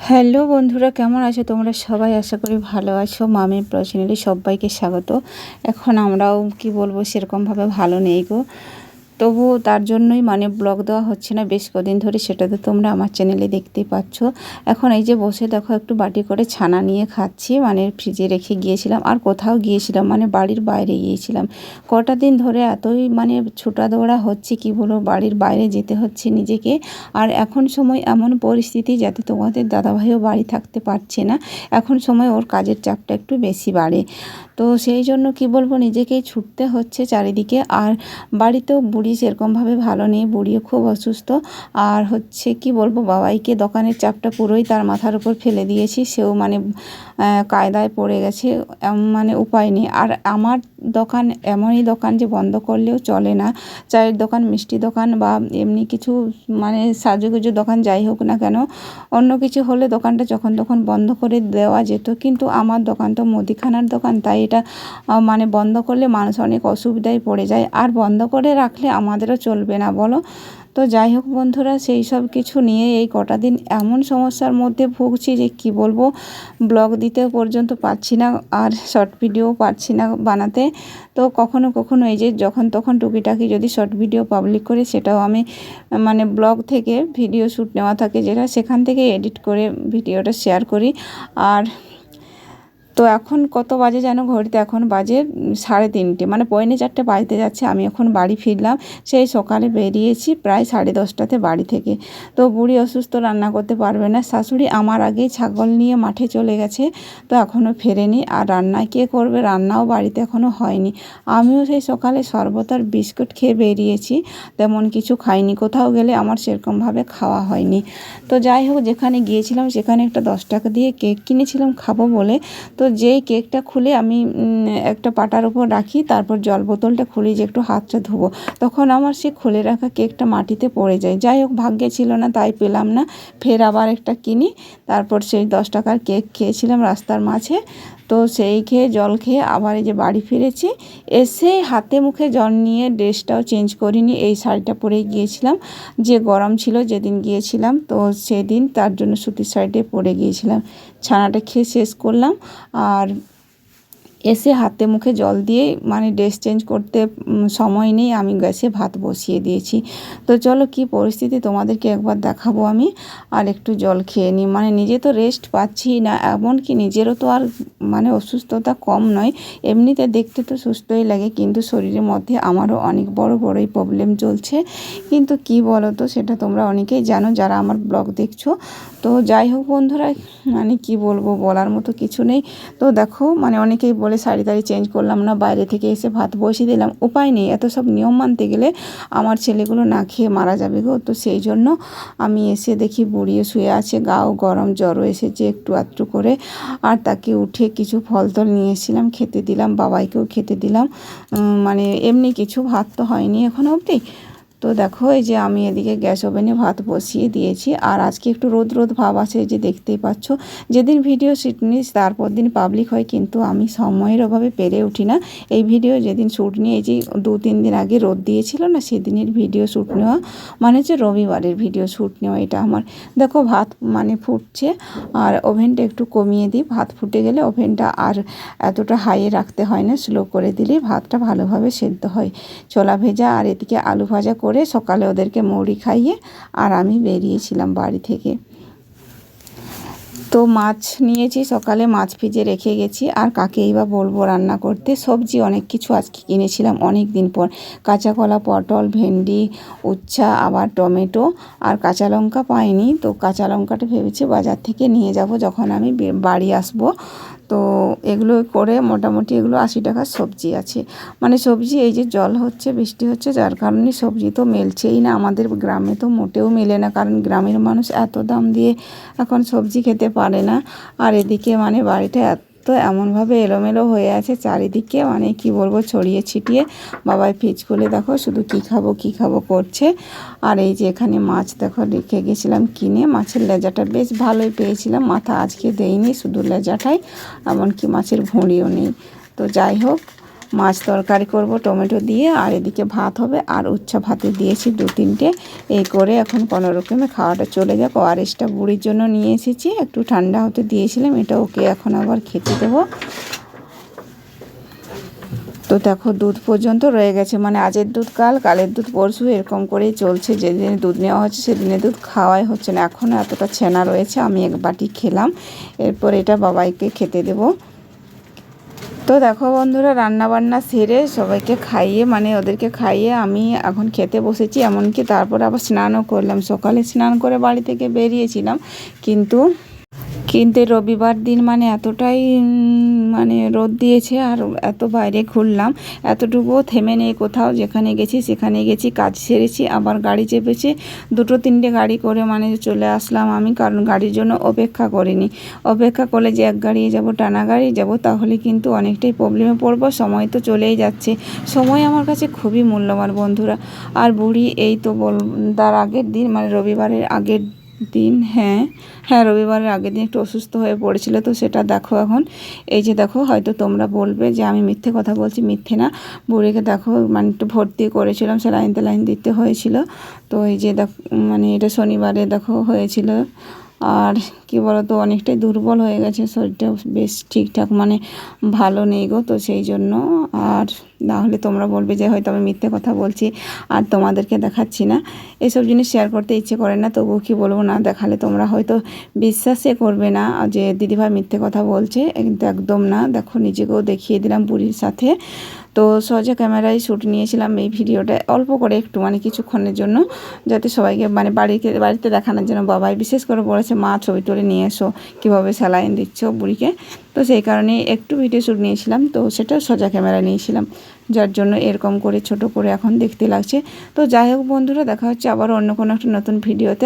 Hello বন্ধুরা, কেমন আছো তোমরা সবাই? আশা করি ভালো আছো। মামির চ্যানেলে সবাইকে স্বাগত। এখন আমরাও কি বলবো, সেরকমভাবে ভালো নেই গো। তবুও তার জন্যই ব্লগ দেওয়া হচ্ছে না বেশ কদিন ধরে, সেটা তো তোমরা আমার চ্যানেলে দেখতেই পাচ্ছ। এখন এই যে বসে দেখো একটু বাটি করে ছানা নিয়ে খাচ্ছি, ফ্রিজে রেখে গিয়েছিলাম আর কোথাও গিয়েছিলাম, বাড়ির বাইরে গিয়েছিলাম। কটা দিন ধরে এতই ছোটা দৌড়া হচ্ছে, কি বলবো, বাড়ির বাইরে যেতে হচ্ছে নিজেকে। আর এখন সময় এমন পরিস্থিতি যাতে তোমাদের দাদাভাইও বাড়ি থাকতে পারছে না, এখন সময় ওর কাজের চাপটা একটু বেশি বাড়ে। তো সেই জন্য কি বলবো, নিজেকেই ছুটতে হচ্ছে চারিদিকে। আর বাড়িতেও বুড়ি সেরকমভাবে ভালো নেই, বুড়িও খুব অসুস্থ। আর হচ্ছে কি বলবো, বাবাইকে দোকানের চাপটা পুরোই তার মাথার উপর ফেলে দিয়েছি, সেও কায়দায় পড়ে গেছে। উপায় নেই। আর আমার দোকান এমনই দোকান যে বন্ধ করলেও চলে না। চায়ের দোকান, মিষ্টি দোকান বা এমনি কিছু সাজুগুজু দোকান যাই হোক না কেন, অন্য কিছু হলে দোকানটা যখন তখন বন্ধ করে দেওয়া যেত, কিন্তু আমার দোকান তো মুদিখানার দোকান, তাই এটা বন্ধ করলে মানুষ অনেক অসুবিধায় পড়ে যায়। আর বন্ধ করে রাখলে আমাদেরও চলবে না, বলো। তো যাই হোক বন্ধুরা, সেই সব কিছু নিয়ে এই কটা দিন এমন সমস্যার মধ্যে ভুগছি যে কি বলবো, ব্লগ দিতে পর্যন্ত পারছি না, আর শর্ট ভিডিও পারছি না বানাতে। তো কখনো কখনো এই যে যখন তখন টুকিটাকি যদি শর্ট ভিডিও পাবলিক করে, সেটাও আমি ব্লগ থেকে ভিডিও শ্যুট নেওয়া থাকে যেটা, সেখান থেকে এডিট করে ভিডিওটা শেয়ার করি। আর তো এখন কত বাজে যেন, ঘড়িতে এখন বাজে 3:30, পৌনে 4টে বাজতে যাচ্ছে। আমি এখন বাড়ি ফিরলাম, সেই সকালে বেরিয়েছি প্রায় 10:30টাতে বাড়ি থেকে। তো বুড়ি অসুস্থ, রান্না করতে পারবে না। শাশুড়ি আমার আগেই ছাগল নিয়ে মাঠে চলে গেছে, তো এখনও ফেরেনি। আর রান্না কে করবে, রান্নাও বাড়িতে এখনও হয়নি। আমিও সেই সকালে শরবত আর বিস্কুট খেয়ে বেরিয়েছি, তেমন কিছু খাইনি। কোথাও গেলে আমার সেরকমভাবে খাওয়া হয়নি। তো যাই হোক, যেখানে গিয়েছিলাম সেখানে একটা 10 টাকা দিয়ে কেক কিনেছিলাম খাবো বলে। তো যেই কেকটা খুলে আমি একটা পাটার উপর রাখি, তারপর জল বোতলটা খুলে যে একটু হাতটা ধোবো, তখন আমার সে খুলে রাখা কেকটা মাটিতে পড়ে যায়। যাই হোক, ভাগ্যে ছিল না, তাই পেলাম না। ফের আবার একটা কিনি, তারপর সেই 10 টাকার কেক খেয়েছিলাম রাস্তার মাঝে। তো সেই খেয়ে, জল খেয়ে আবার এই যে বাড়ি ফিরেছি। এসে হাতে মুখে জল নিয়ে ড্রেসটাও চেঞ্জ করিনি, এই শাড়িটা পরেই গিয়েছিলাম। যে গরম ছিল যেদিন গিয়েছিলাম, তো সেদিন তার জন্য সুতির শাড়িটাই পরে গিয়েছিলাম। ছানাটা খেয়ে শেষ করলাম, আর এসে হাতে মুখে জল দিয়ে ড্রেস চেঞ্জ করতে সময় নেই, আমি গ্যাসে ভাত বসিয়ে দিয়েছি। তো চলো, কি পরিস্থিতি তোমাদেরকে একবার দেখাবো আমি। আর একটু জল খেয়ে নিই, নিজে তো রেস্ট পাচ্ছি না, এমনকি নিজেরও তো আর অসুস্থতা কম নয়। এমনিতে দেখতে তো সুস্থই লাগে, কিন্তু শরীরের মধ্যে আমারও অনেক বড়ই প্রবলেম চলছে। কিন্তু কি বলো তো, সেটা তোমরা অনেকেই জানো যারা আমার ব্লগ দেখছো। তো যাই হোক বন্ধুরা, কি বলবো, বলার মতো কিছু নেই। তো দেখো, অনেকেই বলে শাড়ি টাড়ি চেঞ্জ করলাম না, বাইরে থেকে এসে ভাত বসিয়ে দিলাম। উপায় নেই, এত সব নিয়ম মানতে গেলে আমার ছেলেগুলো না খেয়ে মারা যাবে গো। তো সেই জন্য আমি এসে দেখি বুড়িও শুয়ে আছে, গাও গরম, জ্বরও এসেছে একটু আধটু করে। আর তাকে উঠে কিছু ফল টল নিয়ে এসেছিলাম, খেতে দিলাম, বাবাইকেও খেতে দিলাম। এমনি কিছু, ভাত তো হয়নি এখনো অবধি। তো দেখো, এই যে আমি এদিকে গ্যাস ওভেনে ভাত বসিয়ে দিয়েছি। আর আজকে একটু রোদ রোদ ভাব আছে, যে দেখতেই পাচ্ছ। যেদিন ভিডিও শ্যুট নিই তারপর দিন পাবলিক হয়, কিন্তু আমি সময়ের অভাবে পেরে উঠি না। এই ভিডিও যেদিন শ্যুট নিয়ে, এই যে 2-3 দিন আগে রোদ দিয়েছিল না, সেদিনের ভিডিও শ্যুট নেওয়া, হচ্ছে রবিবারের ভিডিও শ্যুট নেওয়া এটা আমার। দেখো ভাত ফুটছে, আর ওভেনটা একটু কমিয়ে দিই। ভাত ফুটে গেলে ওভেনটা আর এতটা হাইয়ে রাখতে হয় না, স্লো করে দিলেই ভাতটা ভালোভাবে সেদ্ধ হয়। ছোলা ভেজা আর এদিকে আলু ভাজা করে সকালে ওদেরকে মুড়ি খাইয়ে আর আমি বেরিয়েছিলাম বাড়ি থেকে। তো মাছ নিয়েছি, সকালে মাছ ভিজে রেখে গেছি। আর কাকেই বা বলবো রান্না করতে, সবজি অনেক কিছু আজকে কিনেছিলাম অনেক দিন পর। কাঁচা কলা, পটল, ভেন্ডি, উচ্ছা, আবার টমেটো আর কাঁচা লঙ্কা পাইনি। তো কাঁচা লঙ্কাটা ভেবেছি বাজার থেকে নিয়ে যাব যখন আমি বাড়ি আসব। তো এগুলো করে মোটামুটি এগুলো 80 টাকার সবজি আছে। সবজি, এই যে জল হচ্ছে, বৃষ্টি হচ্ছে, যার কারণে সবজি তো মেলছেই না। আমাদের গ্রামে তো মোটেও মেলে না, কারণ গ্রামের মানুষ এত দাম দিয়ে এখন সবজি খেতে পারে না। আর এদিকে বাড়িটা এমনভাবে এলোমেলো হয়ে আছে চারিদিকে, কি বলবো, ছড়িয়ে ছিটিয়ে। বাবাই ফ্রিজ খুলে দেখো শুধু কী খাবো করছে। আর এই যে এখানে মাছ দেখো রেখে গেছিলাম কিনে, মাছের লেজাটা বেশ ভালোই পেয়েছিলাম, মাথা আজকে দেইনি, শুধু লেজাটাই, এমনকি মাছের ভুঁড়িও নেই। তো যাই হোক, মাছ তরকারি করব টমেটো দিয়ে, আর এদিকে ভাত হবে, আর উচ্ছা ভাতে দিয়েছি 2-3টে। এই করে এখন কোনো রকমে খাওয়াটা চলে যাক। ওআরএসটা বুড়ির জন্য নিয়ে এসেছি, একটু ঠান্ডা হতে দিয়েছিলাম, এটা ওকে এখন আবার খেতে দেবো। তো দেখো দুধ পর্যন্ত রয়ে গেছে, মানে আজের দুধ কালের দুধ পরশু, এরকম করেই চলছে। যেদিনে দুধ নেওয়া হচ্ছে সেদিনে দুধ খাওয়াই হচ্ছে না। এখনও এতটা ছানা রয়েছে, আমি এক বাটি খেলাম, এরপর এটা বাবাইকে খেতে দেবো। তো দেখো বন্ধুরা, রান্নাবান্না সেরে সবাইকে খাইয়ে, মানে ওদেরকে খাইয়ে আমি এখন খেতে বসেছি। এমনকি তারপর আবার স্নানও করলাম। সকালে স্নান করে বাড়ি থেকে বেরিয়েছিলাম, কিন্তু রবিবার দিন মানে এতটাই মানে রোদ দিয়েছে, আর এত বাইরে ঘুরলাম, এতটুকুও থেমে নেই কোথাও। যেখানে গেছি সেখানে গেছি, কাজ সেরেছি, আবার গাড়ি চেপেছি, 2-3টে গাড়ি করে মানে চলে আসলাম আমি, কারণ গাড়ির জন্য অপেক্ষা করিনি। অপেক্ষা করলে যে এক গাড়ি যাব, টানা গাড়ি যাব, তাহলে কিন্তু অনেকটাই প্রবলেমে পড়বো। সময় তো চলেই যাচ্ছে, সময় আমার কাছে খুবই মূল্যবান বন্ধুরা। আর বুড়ি এই তো তার আগের দিন, মানে রবিবারের আগের দিন, হ্যাঁ রবিবারের আগের দিন একটু অসুস্থ হয়ে পড়েছিল। তো সেটা দেখো এখন, এই যে দেখো, হয়তো তোমরা বলবে যে আমি মিথ্যে কথা বলছি, মিথ্যে না। বুড়িকে দেখো মানে একটু ভর্তি করেছিলাম, স্যালাইন দিতে হয়েছিল। তো এই যে দেখো, মানে এটা শনিবারে দেখো হয়েছিল। আর কি বলো তো, অনেকটাই দুর্বল হয়ে গেছে শরীরটা, বেশ ঠিকঠাক মানে ভালো নেই গো। তো সেই জন্য, আর না হলে তোমরা বলবে যে হয়তো আমি মিথ্যে কথা বলছি আর তোমাদেরকে দেখাচ্ছি না। এসব জিনিস শেয়ার করতে ইচ্ছে করে না, তবুও কি বলবো, না দেখালে তোমরা হয়তো বিশ্বাসই করবে না যে দিদিভাই মিথ্যে কথা বলছে। কিন্তু একদম না, দেখো নিজেকেও দেখিয়ে দিলাম বুড়ির সাথে। তো সহজে ক্যামেরায় শ্যুট নিয়েছিলাম এই ভিডিওটা, অল্প করে একটু, মানে কিছুক্ষণের জন্য, যাতে সবাইকে মানে বাড়িতে দেখানোর জন্য। বাবাই বিশেষ করে বলেছে, মা ছবি তুলে নিয়ে এসো কীভাবে স্যালাইন দিচ্ছ বুড়িকে। তো সেই কারণে একটু ভিডিও শ্যুট নিয়েছিলাম, তো সেটাও সোজা ক্যামেরা নিয়েছিলাম, যার জন্য এরকম করে ছোট করে এখন দেখতে লাগছে। তো যাই হোক বন্ধুরা, দেখা হচ্ছে আবার অন্য কোনো একটা নতুন ভিডিওতে।